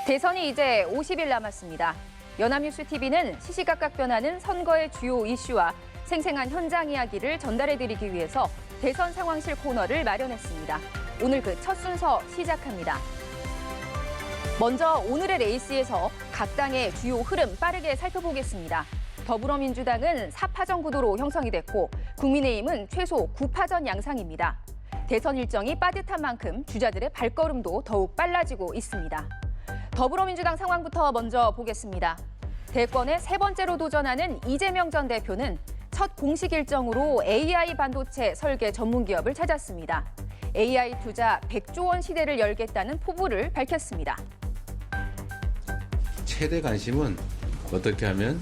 대선이 이제 50일 남았습니다. 연합뉴스TV는 시시각각 변하는 선거의 주요 이슈와 생생한 현장 이야기를 전달해드리기 위해서 대선 상황실 코너를 마련했습니다. 오늘 그 첫 순서 시작합니다. 먼저 오늘의 레이스에서 각 당의 주요 흐름 빠르게 살펴보겠습니다. 더불어민주당은 4파전 구도로 형성이 됐고 국민의힘은 최소 9파전 양상입니다. 대선 일정이 빠듯한 만큼 주자들의 발걸음도 더욱 빨라지고 있습니다. 더불어민주당 상황부터 먼저 보겠습니다. 대권에 세 번째로 도전하는 이재명 전 대표는 첫 공식 일정으로 AI 반도체 설계 전문 기업을 찾았습니다. AI 투자 100조 원 시대를 열겠다는 포부를 밝혔습니다. 최대 관심은 어떻게 하면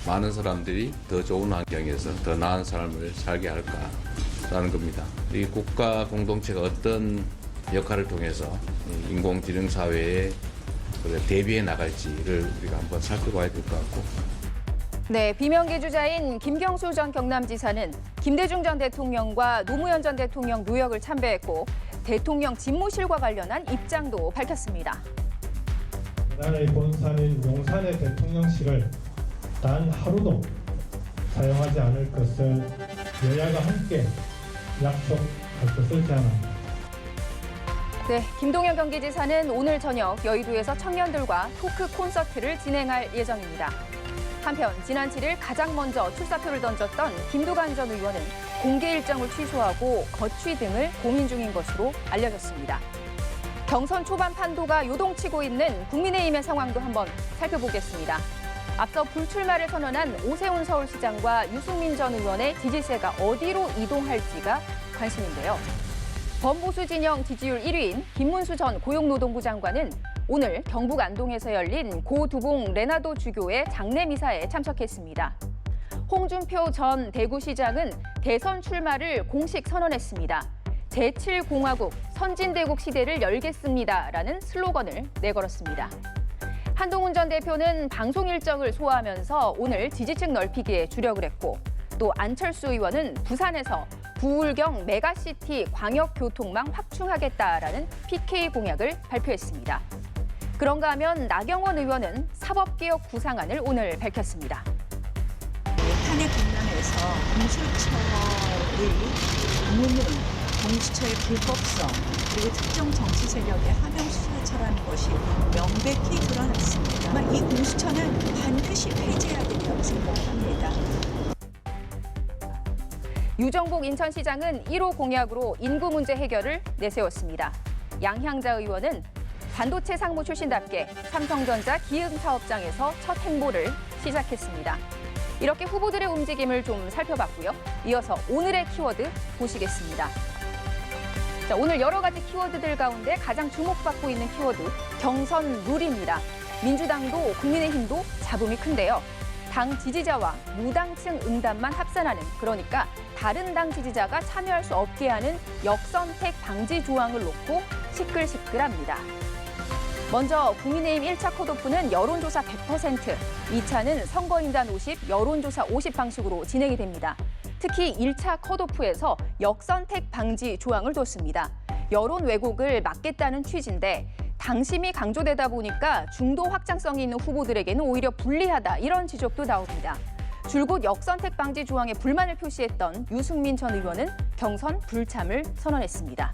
많은 사람들이 더 좋은 환경에서 더 나은 삶을 살게 할까라는 겁니다. 이 국가 공동체가 어떤 역할을 통해서 인공지능 사회에 대비해 나갈지를 우리가 한번 살펴봐야 될 것 같고. 네, 비명계 주자인 김경수 전 경남지사는 김대중 전 대통령과 노무현 전 대통령 묘역을 참배했고 대통령 집무실과 관련한 입장도 밝혔습니다. 나라의 본산인 용산의 대통령실을 단 하루도 사용하지 않을 것을 여야가 함께 약속할 것을 제안합니다. 네, 김동연 경기지사는 오늘 저녁 여의도에서 청년들과 토크 콘서트를 진행할 예정입니다. 한편 지난 7일 가장 먼저 출사표를 던졌던 김두관 전 의원은 공개 일정을 취소하고 거취 등을 고민 중인 것으로 알려졌습니다. 경선 초반 판도가 요동치고 있는 국민의힘의 상황도 한번 살펴보겠습니다. 앞서 불출마를 선언한 오세훈 서울시장과 유승민 전 의원의 지지세가 어디로 이동할지가 관심인데요. 범보수 진영 지지율 1위인 김문수 전 고용노동부 장관은 오늘 경북 안동에서 열린 고 두봉 레나도 주교의 장례 미사에 참석했습니다. 홍준표 전 대구시장은 대선 출마를 공식 선언했습니다. 제7공화국 선진대국 시대를 열겠습니다라는 슬로건을 내걸었습니다. 한동훈 전 대표는 방송 일정을 소화하면서 오늘 지지층 넓히기에 주력을 했고 또 안철수 의원은 부산에서 부울경 메가시티 광역교통망 확충하겠다라는 PK 공약을 발표했습니다. 그런가 하면 나경원 의원은 사법개혁 구상안을 오늘 밝혔습니다. 탄핵 국면에서 공수처의 무능, 공수처의 불법성, 그리고 특정 정치 세력의 하명 수사처라는 것이 명백히 드러났습니다. 이 공수처는 반드시 폐지해야 된다고 생각합니다. 유정복 인천시장은 1호 공약으로 인구 문제 해결을 내세웠습니다. 양향자 의원은 반도체 상무 출신답게 삼성전자 기흥 사업장에서 첫 행보를 시작했습니다. 이렇게 후보들의 움직임을 좀 살펴봤고요. 이어서 오늘의 키워드 보시겠습니다. 자, 오늘 여러 가지 키워드들 가운데 가장 주목받고 있는 키워드 경선 룰입니다. 민주당도 국민의힘도 잡음이 큰데요. 당 지지자와 무당층 응답만 합산하는, 그러니까 다른 당 지지자가 참여할 수 없게 하는 역선택 방지 조항을 놓고 시끌시끌합니다. 먼저 국민의힘 1차 컷오프는 여론조사 100%, 2차는 선거인단 50, 여론조사 50 방식으로 진행이 됩니다. 특히 1차 컷오프에서 역선택 방지 조항을 뒀습니다. 여론 왜곡을 막겠다는 취지인데 당심이 강조되다 보니까 중도 확장성이 있는 후보들에게는 오히려 불리하다, 이런 지적도 나옵니다. 줄곧 역선택 방지 조항에 불만을 표시했던 유승민 전 의원은 경선 불참을 선언했습니다.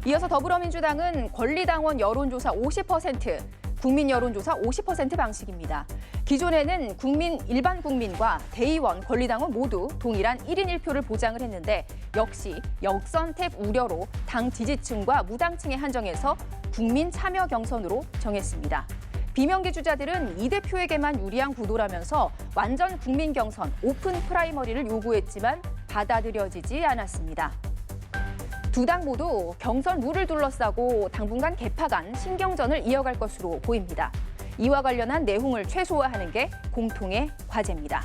이어서 더불어민주당은 권리당원 여론조사 50%, 국민 여론조사 50% 방식입니다. 기존에는 일반 국민과 대의원, 권리당원 모두 동일한 1인 1표를 보장을 했는데 역시 역선택 우려로 당 지지층과 무당층에 한정해서 국민 참여 경선으로 정했습니다. 비명계 주자들은 이 대표에게만 유리한 구도라면서 완전 국민 경선, 오픈 프라이머리를 요구했지만 받아들여지지 않았습니다. 두 당 모두 경선 룰을 둘러싸고 당분간 개파 간 신경전을 이어갈 것으로 보입니다. 이와 관련한 내용을 최소화하는 게 공통의 과제입니다.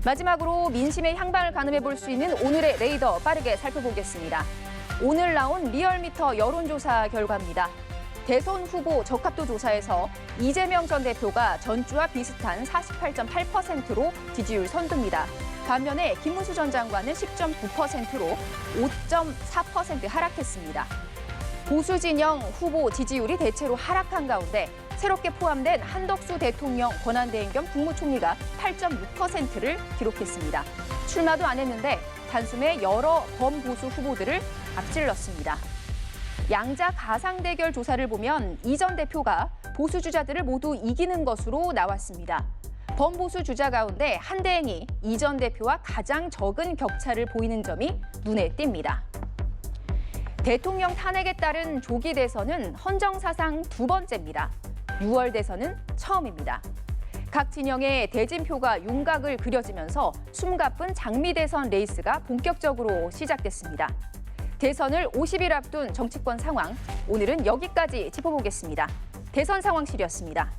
마지막으로 민심의 향방을 가늠해 볼 수 있는 오늘의 레이더 빠르게 살펴보겠습니다. 오늘 나온 리얼미터 여론조사 결과입니다. 대선 후보 적합도 조사에서 이재명 전 대표가 전주와 비슷한 48.8%로 지지율 선두입니다. 반면에 김문수 전 장관은 10.9%로 5.4% 하락했습니다. 보수 진영 후보 지지율이 대체로 하락한 가운데 새롭게 포함된 한덕수 대통령 권한대행 겸 국무총리가 8.6%를 기록했습니다. 출마도 안 했는데 단숨에 여러 범보수 후보들을 앞질렀습니다. 양자 가상 대결 조사를 보면 이 전 대표가 보수 주자들을 모두 이기는 것으로 나왔습니다. 범보수 주자 가운데 한대행이 이 전 대표와 가장 적은 격차를 보이는 점이 눈에 띕니다. 대통령 탄핵에 따른 조기 대선은 헌정사상 두 번째입니다. 6월 대선은 처음입니다. 각 진영의 대진표가 윤곽을 그려지면서 숨가쁜 장미 대선 레이스가 본격적으로 시작됐습니다. 대선을 50일 앞둔 정치권 상황, 오늘은 여기까지 짚어보겠습니다. 대선 상황실이었습니다.